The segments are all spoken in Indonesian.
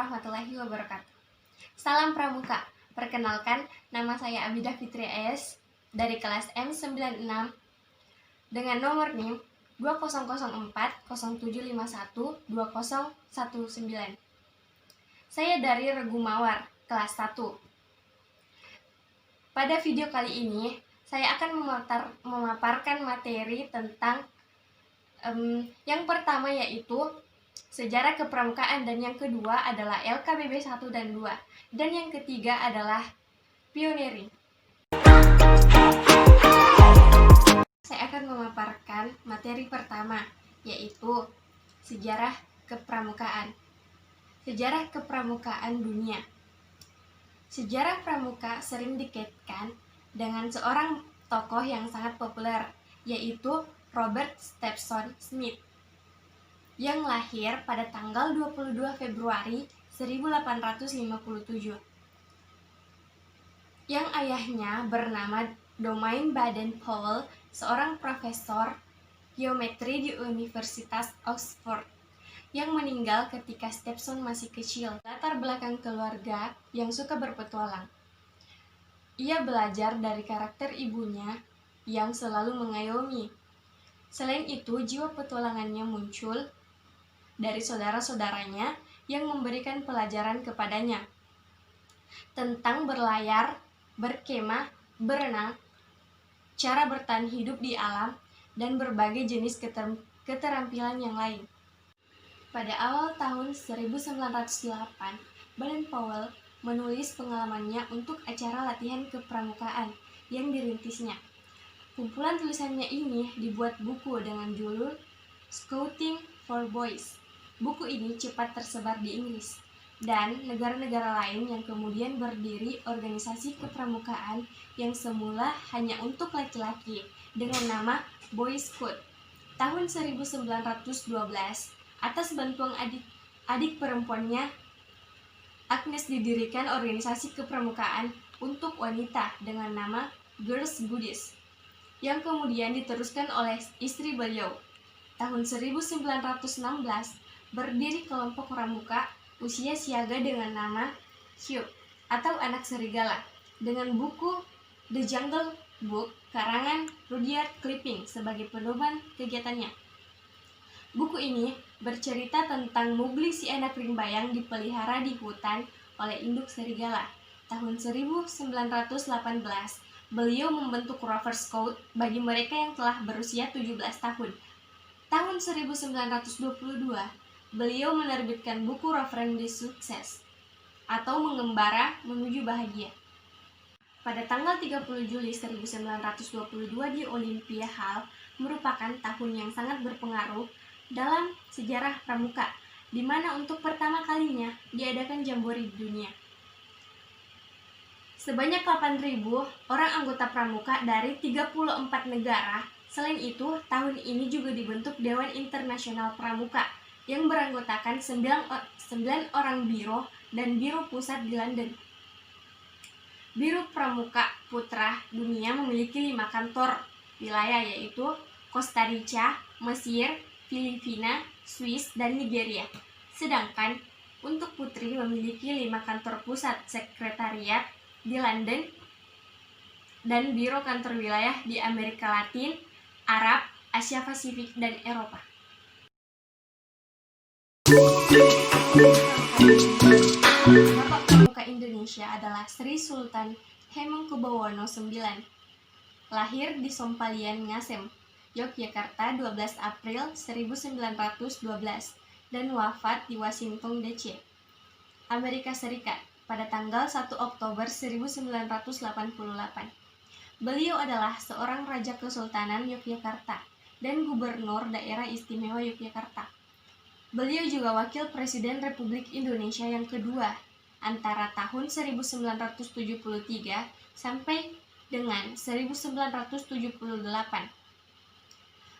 warahmatullahi wabarakatuh. Salam Pramuka. Perkenalkan, nama saya Abidah Fitri AS dari kelas M96 dengan nomor NIM 200407512019. Saya dari Regu Mawar, kelas 1. Pada video kali ini, saya akan memaparkan materi tentang yang pertama yaitu sejarah kepramukaan, dan yang kedua adalah LKBB 1 dan 2, dan yang ketiga adalah pioneering. Saya akan memaparkan materi pertama yaitu sejarah kepramukaan. Sejarah kepramukaan dunia. Sejarah pramuka sering dikaitkan dengan seorang tokoh yang sangat populer, yaitu Robert Stephenson Smith, yang lahir pada tanggal 22 Februari 1857. Yang ayahnya bernama Domain Baden-Powell, seorang profesor geometri di Universitas Oxford, yang meninggal ketika Stephenson masih kecil. Latar belakang keluarga yang suka berpetualang. Ia belajar dari karakter ibunya yang selalu mengayomi. Selain itu, jiwa petualangannya muncul dari saudara-saudaranya yang memberikan pelajaran kepadanya tentang berlayar, berkemah, berenang, cara bertahan hidup di alam, dan berbagai jenis keterampilan yang lain. Pada awal tahun 1908, Baden-Powell menulis pengalamannya untuk acara latihan kepramukaan yang dirintisnya. Kumpulan tulisannya ini dibuat buku dengan judul Scouting for Boys. Buku ini cepat tersebar di Inggris dan negara-negara lain, yang kemudian berdiri organisasi kepramukaan yang semula hanya untuk laki-laki dengan nama Boy Scout. Tahun 1912, atas bantuan adik perempuannya, Agnes, didirikan organisasi kepramukaan untuk wanita dengan nama Girls Goodies, yang kemudian diteruskan oleh istri beliau. Tahun 1916, berdiri kelompok pramuka usia siaga dengan nama Hugh atau Anak Serigala, dengan buku The Jungle Book karangan Rudyard Kipling sebagai pedoman kegiatannya. Buku ini bercerita tentang Mowgli, si anak rimba yang dipelihara di hutan oleh induk serigala. Tahun 1918, beliau membentuk Rover Scout bagi mereka yang telah berusia 17 tahun. Tahun 1922, beliau menerbitkan buku Referendum Sukses atau Mengembara Menuju Bahagia. Pada tanggal 30 Juli 1922 di Olympia Hall merupakan tahun yang sangat berpengaruh dalam sejarah pramuka, di mana untuk pertama kalinya diadakan jambore di dunia. Sebanyak 8.000 orang anggota pramuka dari 34 negara. Selain itu, tahun ini juga dibentuk Dewan Internasional Pramuka yang beranggotakan 9 orang biro dan biro pusat di London. Biro Pramuka Putra Dunia memiliki 5 kantor wilayah, yaitu Costa Rica, Mesir, Filipina, Swiss, dan Nigeria. Sedangkan untuk putri memiliki 5 kantor pusat sekretariat di London dan biro kantor wilayah di Amerika Latin, Arab, Asia Pasifik, dan Eropa. Bapak Pramuka Indonesia adalah Sri Sultan Hamengkubuwono IX. Lahir di Sompalian, Ngasem, Yogyakarta 12 April 1912 dan wafat di Washington DC, Amerika Serikat pada tanggal 1 Oktober 1988. Beliau adalah seorang Raja Kesultanan Yogyakarta dan Gubernur Daerah Istimewa Yogyakarta. Beliau juga Wakil Presiden Republik Indonesia yang kedua antara tahun 1973 sampai dengan 1978.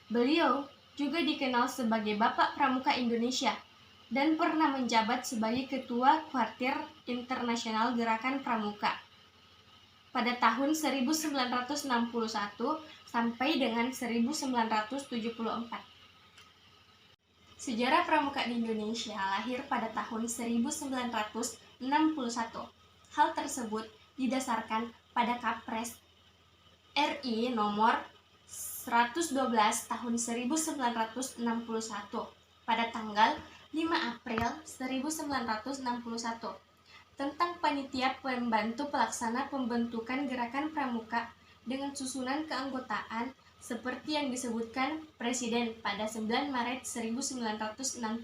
Beliau juga dikenal sebagai Bapak Pramuka Indonesia dan pernah menjabat sebagai Ketua Kuartir Internasional Gerakan Pramuka pada tahun 1961 sampai dengan 1974. Sejarah Pramuka di Indonesia lahir pada tahun 1961. Hal tersebut didasarkan pada Kapres RI nomor 112 tahun 1961 pada tanggal 5 April 1961 tentang panitia pembantu pelaksana pembentukan gerakan pramuka dengan susunan keanggotaan seperti yang disebutkan Presiden pada 9 Maret 1961.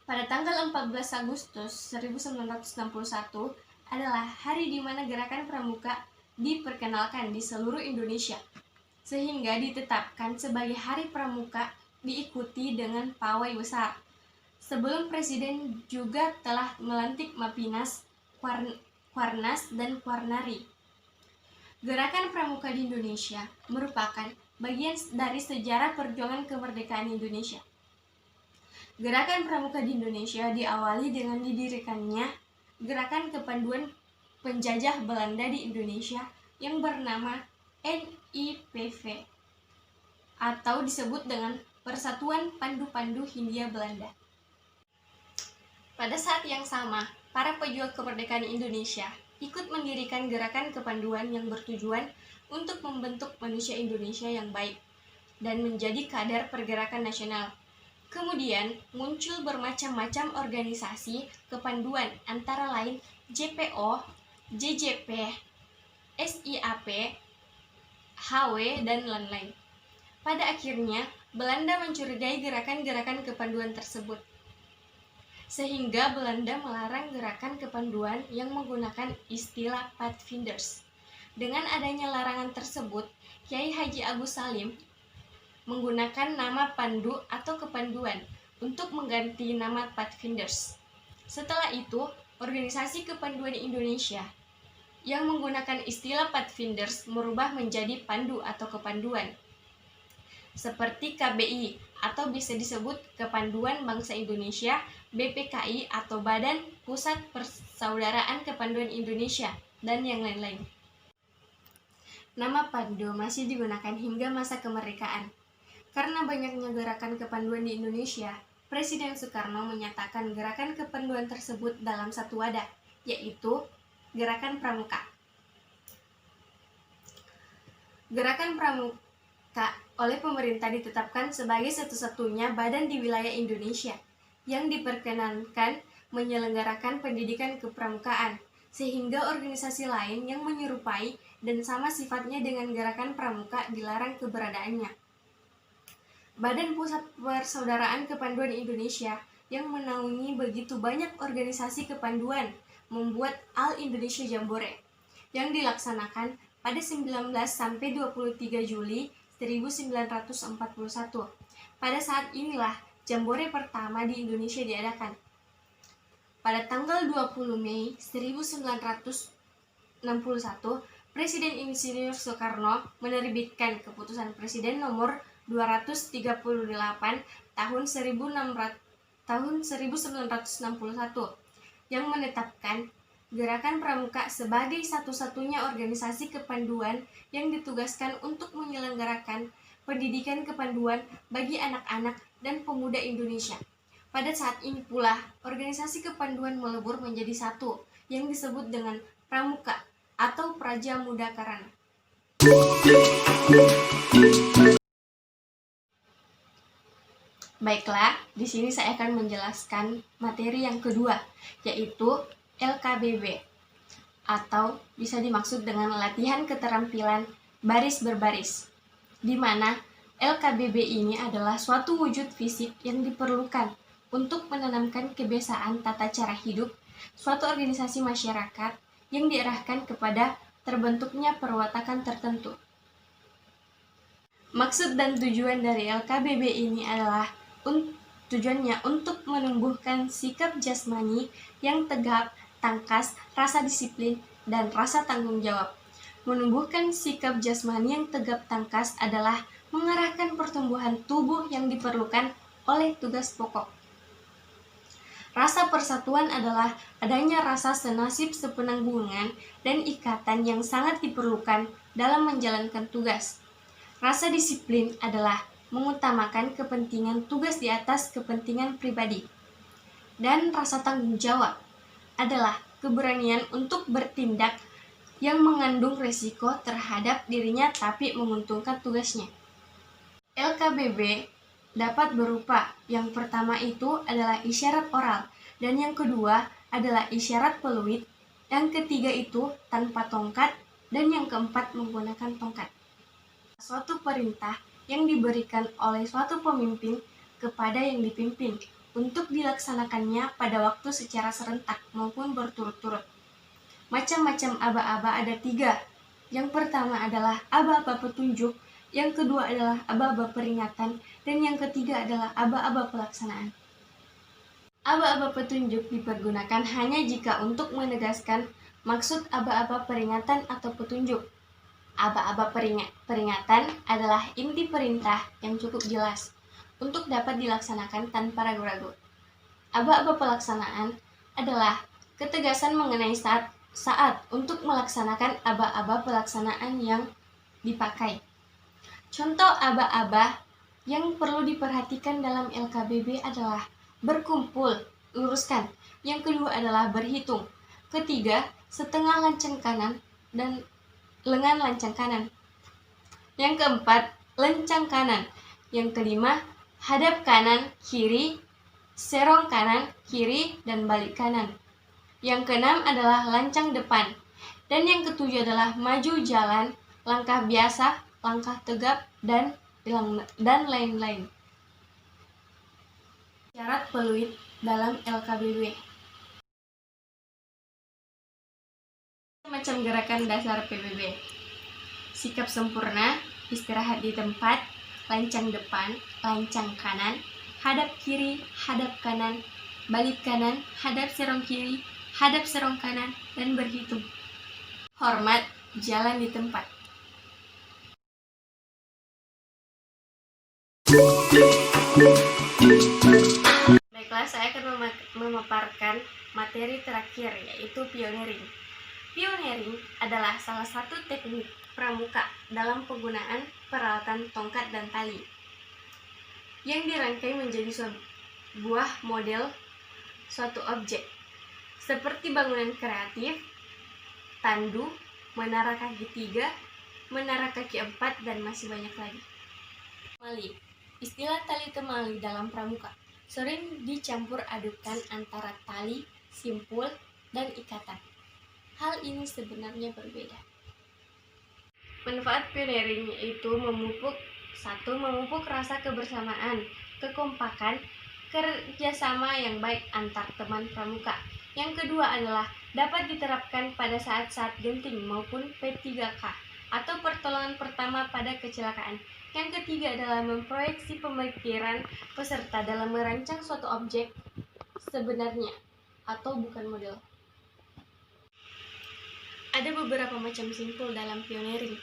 Pada tanggal 14 Agustus 1961 adalah hari di mana gerakan pramuka diperkenalkan di seluruh Indonesia, sehingga ditetapkan sebagai Hari Pramuka diikuti dengan pawai besar. Sebelum Presiden juga telah melantik Mapinas, Kuarnas, dan Kuarnari. Gerakan Pramuka di Indonesia merupakan bagian dari sejarah perjuangan kemerdekaan Indonesia. Gerakan Pramuka di Indonesia diawali dengan didirikannya Gerakan Kepanduan Penjajah Belanda di Indonesia yang bernama NIPV atau disebut dengan Persatuan Pandu-Pandu Hindia Belanda. Pada saat yang sama, para pejuang kemerdekaan Indonesia ikut mendirikan gerakan kepanduan yang bertujuan untuk membentuk manusia Indonesia yang baik dan menjadi kader pergerakan nasional. Kemudian muncul bermacam-macam organisasi kepanduan antara lain JPO, JJP, SIAP, HW, dan lain-lain. Pada akhirnya, Belanda mencurigai gerakan-gerakan kepanduan tersebut, sehingga Belanda melarang gerakan kepanduan yang menggunakan istilah Pathfinders. Dengan adanya larangan tersebut, Kiai Haji Agus Salim menggunakan nama Pandu atau Kepanduan untuk mengganti nama Pathfinders. Setelah itu, organisasi kepanduan Indonesia yang menggunakan istilah Pathfinders merubah menjadi Pandu atau Kepanduan, seperti KBI atau bisa disebut Kepanduan Bangsa Indonesia, BPKI atau Badan Pusat Persaudaraan Kepanduan Indonesia, dan yang lain-lain. Nama Pandu masih digunakan hingga masa kemerdekaan. Karena banyaknya gerakan kepanduan di Indonesia, Presiden Soekarno menyatakan gerakan kepanduan tersebut dalam satu wadah, yaitu Gerakan Pramuka. Gerakan Pramuka oleh pemerintah ditetapkan sebagai satu-satunya badan di wilayah Indonesia yang diperkenankan menyelenggarakan pendidikan kepramukaan, sehingga organisasi lain yang menyerupai dan sama sifatnya dengan gerakan pramuka dilarang keberadaannya. Badan Pusat Persaudaraan Kepanduan Indonesia yang menaungi begitu banyak organisasi kepanduan membuat All Indonesia Jambore yang dilaksanakan pada 19 sampai 23 Juli 1941. Pada saat inilah Jambore pertama di Indonesia diadakan. Pada tanggal 20 Mei 1961, Presiden Insinyur Soekarno menerbitkan Keputusan Presiden Nomor 238 tahun 1961 yang menetapkan Gerakan Pramuka sebagai satu-satunya organisasi kepanduan yang ditugaskan untuk menyelenggarakan pendidikan kepanduan bagi anak-anak dan pemuda Indonesia. Pada saat ini pula, organisasi kepanduan melebur menjadi satu yang disebut dengan Pramuka atau Praja Muda Karana. Baiklah, di sini saya akan menjelaskan materi yang kedua, yaitu LKBB, atau bisa dimaksud dengan latihan keterampilan baris berbaris, di mana LKBB ini adalah suatu wujud fisik yang diperlukan untuk menanamkan kebiasaan tata cara hidup suatu organisasi masyarakat yang diarahkan kepada terbentuknya perwatakan tertentu. Maksud dan tujuan dari LKBB ini adalah tujuannya untuk menumbuhkan sikap jasmani yang tegap, tangkas, rasa disiplin, dan rasa tanggung jawab. Menumbuhkan sikap jasmani yang tegap tangkas adalah mengarahkan pertumbuhan tubuh yang diperlukan oleh tugas pokok. Rasa persatuan adalah adanya rasa senasib sepenanggungan dan ikatan yang sangat diperlukan dalam menjalankan tugas. Rasa disiplin adalah mengutamakan kepentingan tugas di atas kepentingan pribadi. Dan rasa tanggung jawab adalah keberanian untuk bertindak yang mengandung resiko terhadap dirinya tapi menguntungkan tugasnya. LKBB dapat berupa yang pertama itu adalah isyarat oral, dan yang kedua adalah isyarat peluit, yang ketiga itu tanpa tongkat, dan yang keempat menggunakan tongkat. Suatu perintah yang diberikan oleh suatu pemimpin kepada yang dipimpin untuk dilaksanakannya pada waktu secara serentak maupun berturut-turut. Macam-macam aba-aba ada 3. Yang pertama adalah aba-aba petunjuk, yang kedua adalah aba-aba peringatan, dan yang ketiga adalah aba-aba pelaksanaan. Aba-aba petunjuk dipergunakan hanya jika untuk menegaskan maksud aba-aba peringatan atau petunjuk. Aba-aba peringatan adalah inti perintah yang cukup jelas untuk dapat dilaksanakan tanpa ragu-ragu. Aba-aba pelaksanaan adalah ketegasan mengenai saat untuk melaksanakan aba-aba pelaksanaan yang dipakai. Contoh aba-aba yang perlu diperhatikan dalam LKBB adalah berkumpul, luruskan. Yang kedua adalah berhitung. Ketiga, setengah lancang kanan dan lengan lancang kanan. Yang keempat, lencang kanan. Yang kelima, hadap kanan, kiri, serong kanan, kiri, dan balik kanan. Yang keenam adalah lancang depan. Dan yang ketujuh adalah maju jalan, langkah biasa, langkah tegap, dan lain-lain. Syarat peluit dalam LKBB. Macam gerakan dasar PBB. Sikap sempurna, istirahat di tempat, lancang depan, lancang kanan, hadap kiri, hadap kanan, balik kanan, hadap serong kiri, hadap serong kanan, dan berhitung. Hormat, jalan di tempat. Baiklah, saya akan memaparkan materi terakhir, yaitu pioneering. Pioneering adalah salah satu teknik pramuka dalam penggunaan peralatan tongkat dan tali yang dirangkai menjadi sebuah model suatu objek, seperti bangunan kreatif, tandu, menara kaki 3, menara kaki 4, dan masih banyak lagi. Temali. Istilah tali temali dalam pramuka sering dicampur adukan antara tali, simpul, dan ikatan. Hal ini sebenarnya berbeda. Manfaat pioneering yaitu memupuk rasa kebersamaan, kekompakan, kerjasama yang baik antar teman pramuka. Yang kedua adalah dapat diterapkan pada saat-saat genting maupun P3K atau pertolongan pertama pada kecelakaan. Yang ketiga adalah memproyeksi pemikiran peserta dalam merancang suatu objek sebenarnya atau bukan model. Ada beberapa macam simpul dalam pioneering.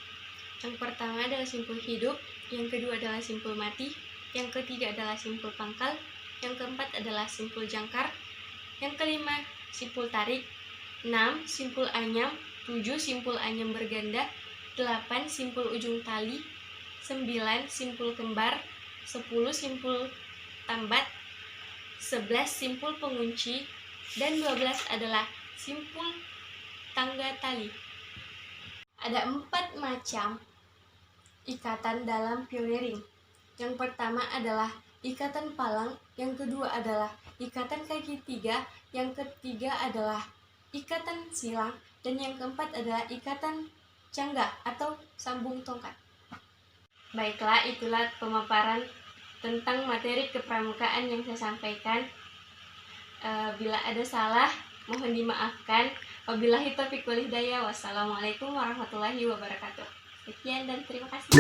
Yang pertama adalah simpul hidup, yang kedua adalah simpul mati, yang ketiga adalah simpul pangkal, yang keempat adalah simpul jangkar, yang kelima simpul tarik, 6 simpul anyam, 7 simpul anyam berganda, 8 simpul ujung tali, 9 simpul kembar, 10 simpul tambat, 11 simpul pengunci, dan 12 adalah simpul tangga tali. Ada 4 macam ikatan dalam pioneering. Yang pertama adalah ikatan palang, yang kedua adalah ikatan kaki 3, yang ketiga adalah ikatan silang, dan yang keempat adalah ikatan cangga atau sambung tongkat. Baiklah, itulah pemaparan tentang materi kepramukaan yang saya sampaikan. Bila ada salah, mohon dimaafkan. Wabillahi taufiq wal hidayah. Wassalamualaikum warahmatullahi wabarakatuh. Sekian dan terima kasih.